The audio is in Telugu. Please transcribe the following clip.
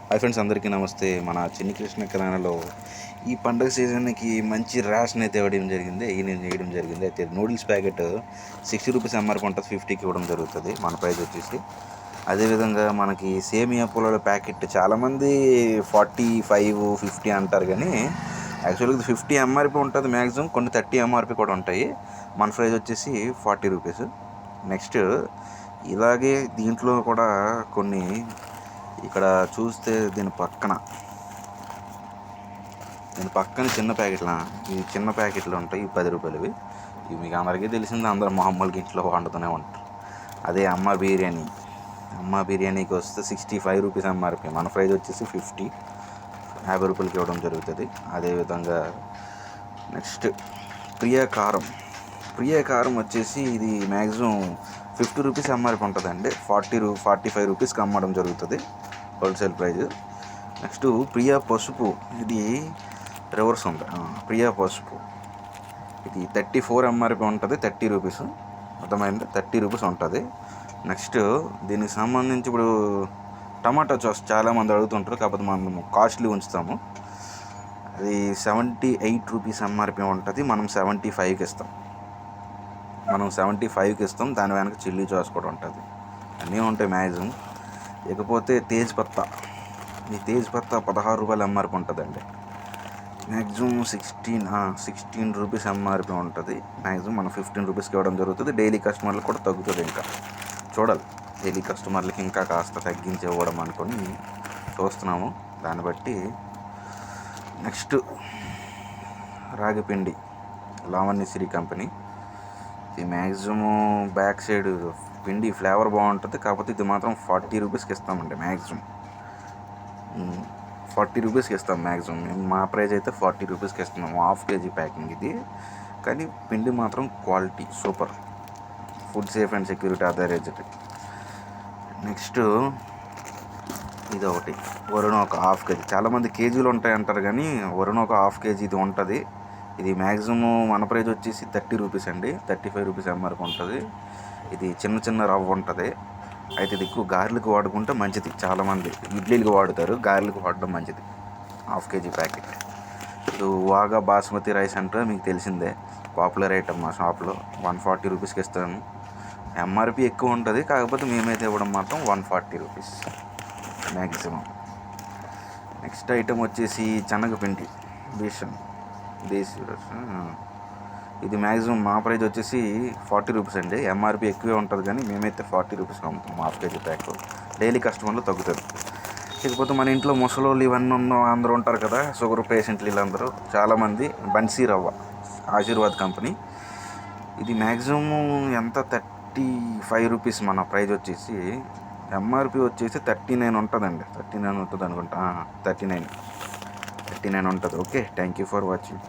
హాయ్ ఫ్రెండ్స్, అందరికీ నమస్తే. మన చిన్ని కృష్ణ కిరాణాలో ఈ పండుగ సీజన్కి మంచి రేషన్ అయితే వేయడం జరిగింది. అయితే నూడిల్స్ ప్యాకెట్ 60 రూపీస్ ఎంఆర్పి ఉంటుంది, 50కి ఇవ్వడం జరుగుతుంది. మన ప్రైస్ వచ్చేసి అదేవిధంగా మనకి సేమియా పుల్లల ప్యాకెట్ చాలామంది 45, 50 అంటారు, కానీ యాక్చువల్గా 50 ఎంఆర్పి ఉంటుంది మ్యాక్సిమం. కొన్ని 30 ఎంఆర్పి కూడా ఉంటాయి. మన ప్రైస్ వచ్చేసి 40 రూపీస్. నెక్స్ట్ ఇలాగే దీంట్లో కూడా కొన్ని ఇక్కడ చూస్తే దీని పక్కన చిన్న ప్యాకెట్లు, ఈ చిన్న ప్యాకెట్లు ఉంటాయి, 10 రూపాయలవి. ఇవి మీకు అందరికీ తెలిసింది, అందరూ మామూలుగా ఇంట్లో వండుతూనే ఉంటారు. అదే అమ్మ బిర్యానీకి వస్తే 65 రూపీస్ ఎంఆర్పి. మన ప్రైస్ వచ్చేసి 50 రూపాయలకి ఇవ్వడం జరుగుతుంది. అదేవిధంగా నెక్స్ట్ ప్రియా కారం వచ్చేసి ఇది మ్యాక్సిమం 50 రూపీస్ ఎంఆర్పి ఉంటుందండి. 45 రూపీస్కి అమ్మడం జరుగుతుంది హోల్సేల్ ప్రైజ్. నెక్స్ట్ ప్రియా పసుపు, ఇది రివర్స్ ఉంది. ప్రియా పసుపు ఇది 34 ఎంఆర్పి ఉంటుంది, 30 రూపీస్. అర్థమైంది, 30 రూపీస్ ఉంటుంది. నెక్స్ట్ దీనికి సంబంధించి ఇప్పుడు టమాటా సాస్ చాలామంది అడుగుతుంటారు, కాకపోతే మనం కాస్ట్లీ ఉంచుతాము. అది 78 రూపీస్ ఎంఆర్పి ఉంటుంది. మనం 75కి ఇస్తాం. దాని వెనక చిల్లీ సాస్ కూడా ఉంటుంది, అన్నీ ఉంటాయి మ్యాక్సిమం. ఇకపోతే తేజ్ పత్తా 16 రూపాయలు ఎంఆర్పి ఉంటుందండి. మ్యాక్సిమం 16 రూపీస్ ఎంఆర్పి ఉంటుంది. మ్యాక్సిమం మనం 15 రూపీస్కి ఇవ్వడం జరుగుతుంది. డైలీ కస్టమర్లకు కూడా తగ్గుతుంది. ఇంకా చూడాలి, డైలీ కస్టమర్లకి ఇంకా కాస్త తగ్గించి ఇవ్వడం అనుకొని చూస్తున్నాము, దాన్ని బట్టి. నెక్స్ట్ రాగిపిండి, లావణ్యశ్రీ కంపెనీ. ఇది మ్యాక్సిమం బ్యాక్ సైడ్ పిండి ఫ్లేవర్ బాగుంటుంది, కాకపోతే ఇది మాత్రం 40 రూపీస్కి ఇస్తామండి. మ్యాక్సిమం 40 రూపీస్కి ఇస్తాం మ్యాక్సిమం. మా ప్రైస్ అయితే 40 రూపీస్కి ఇస్తున్నాము. హాఫ్ కేజీ ప్యాకింగ్ ఇది, కానీ పిండి మాత్రం quality super. Food safe and security authority. Next ఇది ఒకటి వరుణ, ఒక హాఫ్ కేజీ. చాలామంది కేజీలు ఉంటాయి అంటారు, కానీ వరుణ ఒక హాఫ్ కేజీ ఇది ఉంటుంది. ఇది మ్యాక్సిమం మన ప్రైస్ వచ్చేసి 30 రూపీస్ అండి. 35 రూపీస్ ఎంఆర్పి ఉంటుంది. ఇది చిన్న రవ్వ ఉంటుంది. అయితే ఇది ఎక్కువ గారెలకు వాడుకుంటే మంచిది. చాలామంది ఇడ్లీలకు వాడుతారు, గారెలకు వాడడం మంచిది. Half KG packet. ఇది వాగా బాస్మతి రైస్ అంటే మీకు తెలిసిందే, పాపులర్ ఐటమ్ మా షాప్లో. 140 రూపీస్కి ఇస్తాను. ఎంఆర్పి ఎక్కువ ఉంటుంది, కాకపోతే మేమైతే ఇవ్వడం మాత్రం 140 రూపీస్ మ్యాక్సిమం. నెక్స్ట్ ఐటమ్ వచ్చేసి శనగపిండి దేశీ. ఇది మ్యాక్సిమం మా ప్రైస్ వచ్చేసి 40 రూపీస్ అండి. ఎంఆర్పి ఎక్కువే ఉంటుంది, కానీ మేమైతే 40 రూపీస్ అమ్ముతాం హాఫ్ కేజీ ప్యాక్. డైలీ కస్టమర్లు తగ్గుతుంది. ఇకపోతే మన ఇంట్లో ముసలోళ్ళు ఇవన్నీ అందరూ ఉంటారు కదా, షుగర్ పేషెంట్లు, వీళ్ళందరూ చాలామంది బన్సీ రవ్వ, ఆశీర్వాద్ కంపెనీ. ఇది మ్యాక్సిమం ఎంత 35 రూపీస్. మన ప్రైస్ వచ్చేసి ఎంఆర్పి వచ్చేసి 39 ఉంటుందండి. 39 ఉంటుంది అనుకుంటా. 39 ఉంటుంది. Okay, thank you for watching.